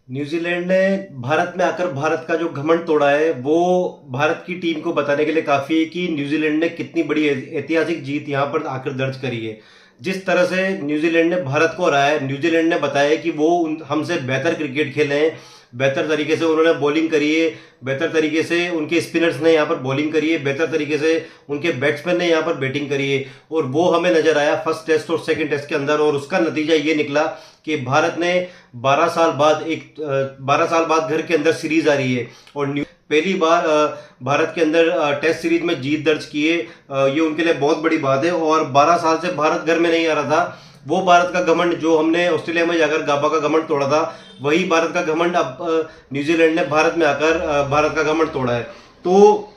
New Zealand ने भारत में आकर भारत का जो घमंड तोड़ा है वो भारत की टीम को बताने के लिए काफी है कि न्यूजीलैंड ने कितनी बड़ी ऐतिहासिक जीत यहां पर आकर दर्ज करी है। जिस तरह से न्यूजीलैंड ने भारत को हराया है, न्यूजीलैंड ने बताया है कि वो हमसे बेहतर क्रिकेट खेले हैं। बेहतर तरीके से उन्होंने बॉलिंग करी है, बेहतर तरीके से उनके स्पिनर्स ने यहाँ पर बॉलिंग करी है, बेहतर तरीके से उनके बैट्समैन ने यहाँ पर बैटिंग करी है। और वो हमें नजर आया फर्स्ट टेस्ट और सेकंड टेस्ट के अंदर, और उसका नतीजा ये निकला कि भारत ने 12 साल बाद घर के अंदर सीरीज आ रही है और पहली बार भारत के अंदर टेस्ट सीरीज में जीत दर्ज की है। ये उनके लिए बहुत बड़ी बात है और 12 साल से भारत घर में नहीं आ रहा था। वो भारत का घमंड जो हमने ऑस्ट्रेलिया में जाकर गाबा का घमंड तोड़ा था, वही भारत का घमंड अब न्यूजीलैंड ने भारत में आकर भारत का घमंड तोड़ा है। तो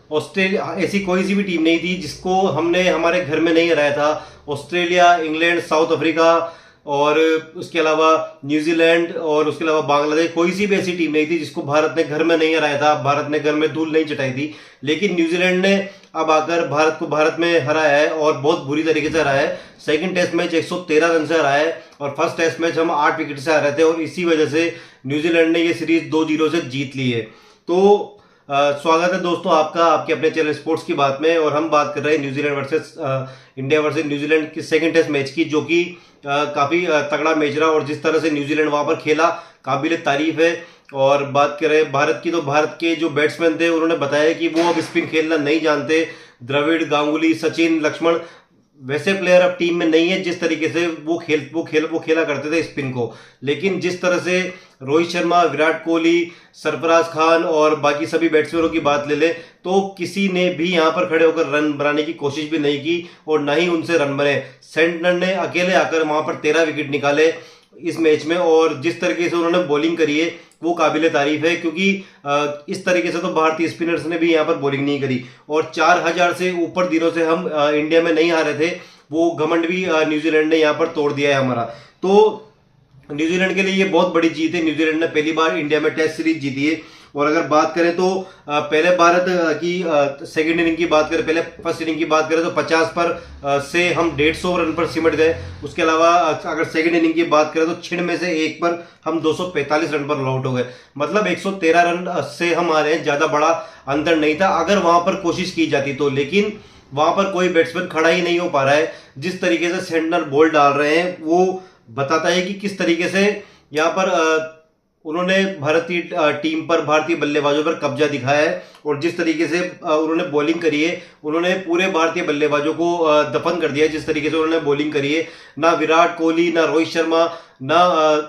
ऑस्ट्रेलिया ऐसी कोई सी भी टीम नहीं थी जिसको हमने हमारे घर में नहीं हराया था। ऑस्ट्रेलिया, इंग्लैंड, साउथ अफ्रीका और उसके अलावा न्यूजीलैंड और उसके अलावा बांग्लादेश, कोई सी भी ऐसी टीम नहीं थी जिसको भारत ने घर में नहीं हराया था, भारत ने घर में धूल नहीं चटाई थी। लेकिन न्यूजीलैंड ने अब आकर भारत में हराया है और बहुत बुरी तरीके से हराया है। सेकंड टेस्ट मैच 113 रन से हराया है और फर्स्ट टेस्ट मैच हम 8 विकेट से हारे थे और इसी वजह से न्यूजीलैंड ने ये सीरीज 2-0 से जीत ली है। तो स्वागत है दोस्तों आपका आपके अपने चैनल स्पोर्ट्स की बात में, और हम बात कर रहे हैं New Zealand versus India versus New Zealand की सेकंड टेस्ट मैच की, जो कि काफी तगड़ा मैच रहा और जिस तरह से न्यूजीलैंड वहां पर खेला काबिल तारीफ है। और बात करें भारत की, तो भारत के जो बैट्समैन थे उन्होंने बताया कि वो अब स्पिन खेलना नहीं जानते। द्रविड़, गांगुली, सचिन, लक्ष्मण वैसे प्लेयर अब टीम में नहीं है जिस तरीके से वो खेला करते थे स्पिन को। लेकिन जिस तरह से रोहित शर्मा, विराट कोहली, सरफराज खान और बाकी सभी बैट्समैनों की बात ले ले तो किसी ने भी यहां पर खड़े होकर रन बनाने की कोशिश भी नहीं की और ना ही उनसे रन बने। सेंटनर ने अकेले आकर वहां पर 13 विकेट निकाले इस मैच में, और जिस तरीके से उन्होंने बॉलिंग करी है वो काबिल तारीफ है, क्योंकि इस तरीके से तो भारतीय स्पिनर्स ने भी यहाँ पर बॉलिंग नहीं करी। और 4000 से ऊपर दिनों से हम इंडिया में नहीं हारे थे, वो घमंड भी न्यूजीलैंड ने यहाँ पर तोड़ दिया है हमारा। तो न्यूजीलैंड के लिए ये बहुत बड़ी जीत है। न्यूजीलैंड ने पहली बार इंडिया में टेस्ट सीरीज जीती है। और अगर बात करें तो पहले भारत की सेकंड इनिंग की बात करें, पहले फर्स्ट इनिंग की बात करें तो 50 पर से हम 150 रन पर सिमट गए। उसके अलावा अगर सेकंड इनिंग की बात करें तो 6 में से 1 पर हम 245 रन पर आउट हो गए। मतलब 113 रन से हम आ रहे हैं, ज्यादा बड़ा अंतर नहीं था अगर वहां पर कोशिश की जाती तो। लेकिन वहां पर कोई बैट्समैन खड़ा ही नहीं हो पा रहा है। जिस तरीके से सेंटनर बॉल डाल रहे हैं वो बताता है कि किस तरीके से यहाँ पर उन्होंने भारतीय टीम पर, भारतीय बल्लेबाजों पर कब्जा दिखाया है। और जिस तरीके से उन्होंने बॉलिंग करी है, उन्होंने पूरे भारतीय बल्लेबाजों को दफन कर दिया है। जिस तरीके से उन्होंने बॉलिंग करी है, ना विराट कोहली, ना रोहित शर्मा, ना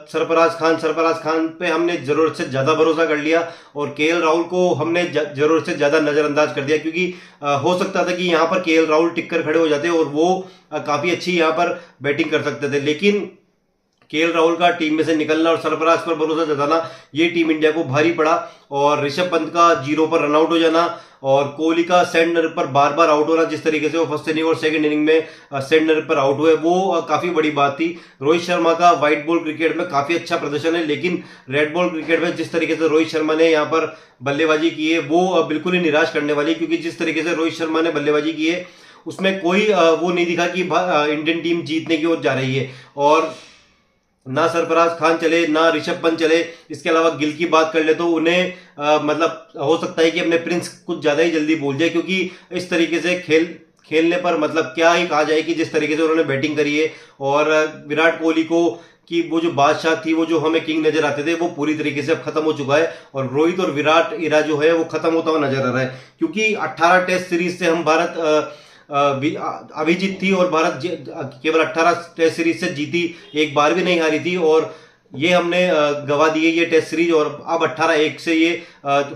सरफराज खान पे हमने जरूरत से ज्यादा भरोसा कर लिया और केएल राहुल को हमने जरूरत से ज्यादा नजरअंदाज कर दिया, क्योंकि हो सकता था कि यहाँ पर केएल राहुल टिक कर खड़े हो जाते और वो काफी अच्छी यहाँ पर बैटिंग कर सकते थे। लेकिन केएल राहुल का टीम में से निकलना और सरफराज पर भरोसा जताना, ये टीम इंडिया को भारी पड़ा। और ऋषभ पंत का 0 पर रनआउट हो जाना और कोहली का सेंटनर पर बार बार आउट होना, जिस तरीके से वो फर्स्ट इनिंग और सेकंड इनिंग में सेंटनर पर आउट हुए, वो काफी बड़ी बात थी। रोहित शर्मा का व्हाइट बॉल क्रिकेट में काफी अच्छा प्रदर्शन है, लेकिन रेड बॉल क्रिकेट में जिस तरीके से रोहित शर्मा ने यहाँ पर बल्लेबाजी की है वो बिल्कुल ही निराश करने वाली, क्योंकि जिस तरीके से रोहित शर्मा ने बल्लेबाजी की है उसमें कोई वो नहीं दिखा कि इंडियन टीम जीतने की ओर जा रही है। और ना सरफराज खान चले, ना ऋषभ पंत चले। इसके अलावा गिल की बात कर ले तो उन्हें मतलब हो सकता है कि अपने प्रिंस कुछ ज्यादा ही जल्दी भूल जाए, क्योंकि इस तरीके से खेलने पर मतलब क्या ही कहा जाए कि जिस तरीके से उन्होंने बैटिंग करी है। और विराट कोहली को कि वो जो बादशाह थी, वो जो हमें किंग नजर आते थे, वो पूरी तरीके से अब खत्म हो चुका है और रोहित और विराट इरा जो है वो खत्म होता हुआ नजर आ रहा है। क्योंकि 18 टेस्ट सीरीज से हम भारत अभिजीत थी और भारत केवल 18 टेस्ट सीरीज से जीती, एक बार भी नहीं हारी थी। और ये हमने गवा दी है ये टेस्ट सीरीज, और अब 18-1 से ये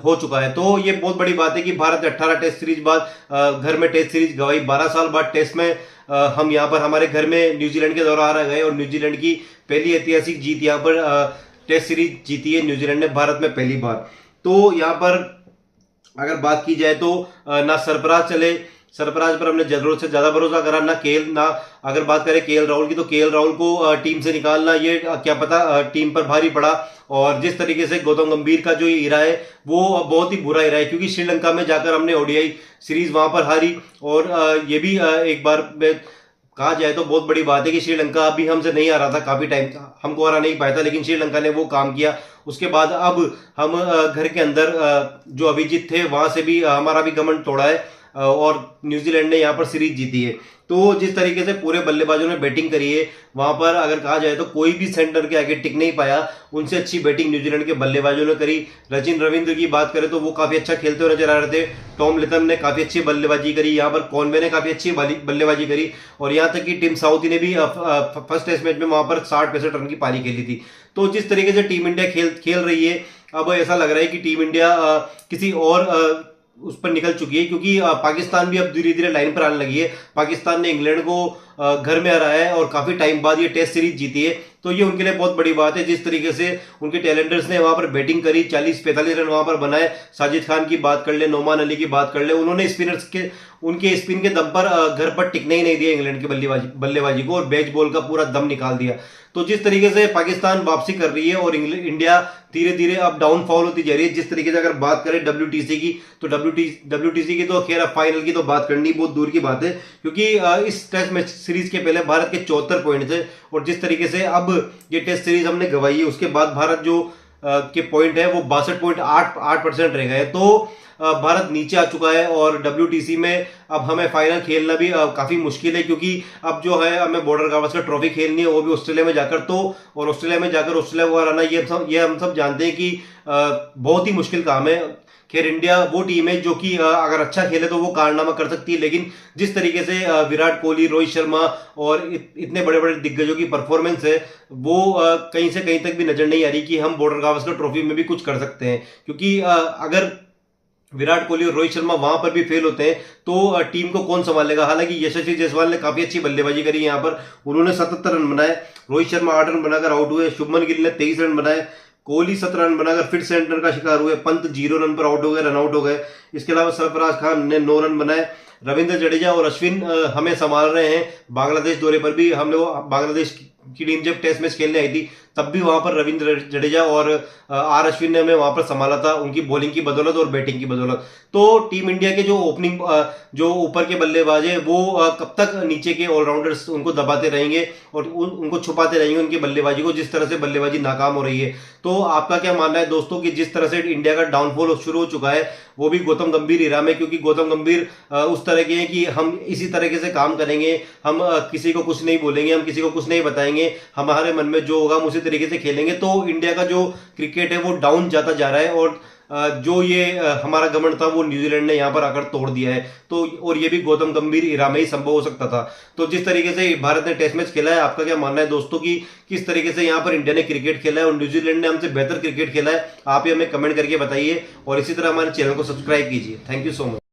हो चुका है। तो ये बहुत बड़ी बात है कि भारत 18 टेस्ट सीरीज बाद घर में टेस्ट सीरीज गवाई। 12 साल बाद टेस्ट में हम यहाँ पर हमारे घर में न्यूजीलैंड के दौरा हारा गए और न्यूजीलैंड की पहली ऐतिहासिक जीत यहाँ पर टेस्ट सीरीज जीती है न्यूजीलैंड ने भारत में पहली बार। तो यहाँ पर अगर बात की जाए तो ना सरफराज पर हमने जरूरत से ज्यादा भरोसा करा, ना अगर बात करें केएल राहुल की, तो केएल राहुल को टीम से निकालना ये क्या पता टीम पर भारी पड़ा। और जिस तरीके से गौतम गंभीर का जो इरा है वो बहुत ही बुरा इरा है, क्योंकि श्रीलंका में जाकर हमने ओडीआई सीरीज वहां पर हारी। और ये भी एक बार कहा जाए तो बहुत बड़ी बात है कि श्रीलंका अभी हमसे नहीं आ रहा था, काफी टाइम हमको हरा नहीं पाया था, लेकिन श्रीलंका ने वो काम किया। उसके बाद अब हम घर के अंदर जो अभिजीत थे वहां से भी हमारा भी घमंड तोड़ा है, और न्यूजीलैंड ने यहाँ पर सीरीज जीती है। तो जिस तरीके से पूरे बल्लेबाजों ने बैटिंग करी है वहां पर, अगर कहा जाए तो कोई भी सेंटर के आगे टिक नहीं पाया, उनसे अच्छी बैटिंग न्यूजीलैंड के बल्लेबाजों ने करी। सचिन रविंद्र की बात करें तो वो काफी अच्छा खेलते हुए नजर आ रहे थे। टॉम लिथम ने काफी अच्छी बल्लेबाजी करी, यहाँ पर कॉनवे ने काफी अच्छी बल्लेबाजी करी, और यहाँ तक कि टिम साउथी ने भी फर्स्ट टेस्ट मैच में वहां पर 60-65 रन की पारी खेली थी। तो जिस तरीके से टीम इंडिया खेल रही है, अब ऐसा लग रहा है कि टीम इंडिया किसी और उस पर निकल चुकी है, क्योंकि पाकिस्तान भी अब धीरे धीरे लाइन पर आने लगी है। पाकिस्तान ने इंग्लैंड को घर में हराया है और काफी टाइम बाद ये टेस्ट सीरीज जीती है, तो ये उनके लिए बहुत बड़ी बात है। जिस तरीके से उनके टैलेंटर्स ने वहां पर बैटिंग करी, 40-45 रन वहां पर बनाए। साजिद खान की बात कर ले, नोमान अली की बात कर ले, उन्होंने स्पिनर्स के उनके स्पिन के दम पर घर पर टिकने ही नहीं दिया इंग्लैंड की बल्लेबाजी को, और बैच बॉल का पूरा दम निकाल दिया। तो जिस तरीके से पाकिस्तान वापसी कर रही है और इंडिया धीरे धीरे अब डाउनफॉल होती जा रही है। जिस तरीके से अगर बात करें डब्ल्यूटीसी की, तो डब्ल्यूटीसी की तो खैर अब फाइनल की तो बात करनी बहुत दूर की बात है, क्योंकि इस टेस्ट मैच सीरीज के पहले भारत के 74 पॉइंट थे, और जिस तरीके से अब ये टेस्ट सीरीज हमने गंवाई है, उसके बाद भारत जो के पॉइंट है वो 62.8% रह गए। तो भारत नीचे आ चुका है, और डब्ल्यूटीसी में अब हमें फाइनल खेलना भी काफी मुश्किल है, क्योंकि अब जो है हमें बॉर्डर गावस्कर ट्रॉफी खेलनी है, वो भी ऑस्ट्रेलिया में जाकर। तो और ऑस्ट्रेलिया में जाकर ऑस्ट्रेलिया को हराना, ये हम सब जानते हैं कि बहुत ही मुश्किल काम है। खैर इंडिया वो टीम है जो कि अगर अच्छा खेले तो वो कारनामा कर सकती है, लेकिन जिस तरीके से विराट कोहली, रोहित शर्मा और इतने बड़े बड़े दिग्गजों की परफॉर्मेंस है, वो कहीं से कहीं तक भी नजर नहीं आ रही कि हम बॉर्डर गावस्कर ट्रॉफी में भी कुछ कर सकते हैं। क्योंकि अगर विराट कोहली और रोहित शर्मा वहां पर भी फेल होते हैं तो टीम को कौन संभालेगा। हालांकि यशस्वी जायसवाल ने काफी अच्छी बल्लेबाजी करी यहाँ पर, उन्होंने 77 रन बनाए, रोहित शर्मा 8 रन बनाकर आउट हुए, शुभमन गिल ने 23 रन बनाए, कोहली 17 रन बनाकर फिर सेंटर का शिकार हुए, पंत 0 रन पर आउट हो गए, रन आउट हो गए। इसके अलावा सरफराज खान ने 9 रन बनाए, रविंद्र जडेजा और अश्विन हमें संभाल रहे हैं। बांग्लादेश दौरे पर भी हमने वो बांग्लादेश की टीम जब टेस्ट मैच खेलने आई थी तब भी वहां पर रविंद्र जडेजा और आर अश्विन ने हमें वहां पर संभाला था, उनकी बॉलिंग की बदौलत और बैटिंग की बदौलत। तो टीम इंडिया के जो ओपनिंग जो ऊपर के बल्लेबाज है वो कब तक नीचे के ऑलराउंडर्स उनको दबाते रहेंगे और उनको छुपाते रहेंगे उनकी बल्लेबाजी को, जिस तरह से बल्लेबाजी नाकाम हो रही है। तो आपका क्या मानना है दोस्तों कि जिस तरह से इंडिया का डाउनफॉल शुरू हो चुका है वो भी गौतम गंभीर इरा में, क्योंकि गौतम गंभीर उस तरह के हैं कि हम इसी तरीके से काम करेंगे, हम किसी को कुछ नहीं बोलेंगे, हम किसी को कुछ नहीं बताएंगे, हमारे मन में जो होगा हम उसी तरीके से खेलेंगे। तो इंडिया का जो क्रिकेट है वो डाउन जाता जा रहा है, और जो ये हमारा घमंड था वो न्यूजीलैंड ने यहाँ पर आकर तोड़ दिया है। तो और ये भी गौतम गंभीर इरा में ही संभव हो सकता था। तो जिस तरीके से भारत ने टेस्ट मैच खेला है, आपका क्या मानना है दोस्तों कि किस तरीके से यहाँ पर इंडिया ने क्रिकेट खेला है और न्यूजीलैंड ने हमसे बेहतर क्रिकेट खेला है? आप ही हमें कमेंट करके बताइए, और इसी तरह हमारे चैनल को सब्सक्राइब कीजिए। Thank you so much.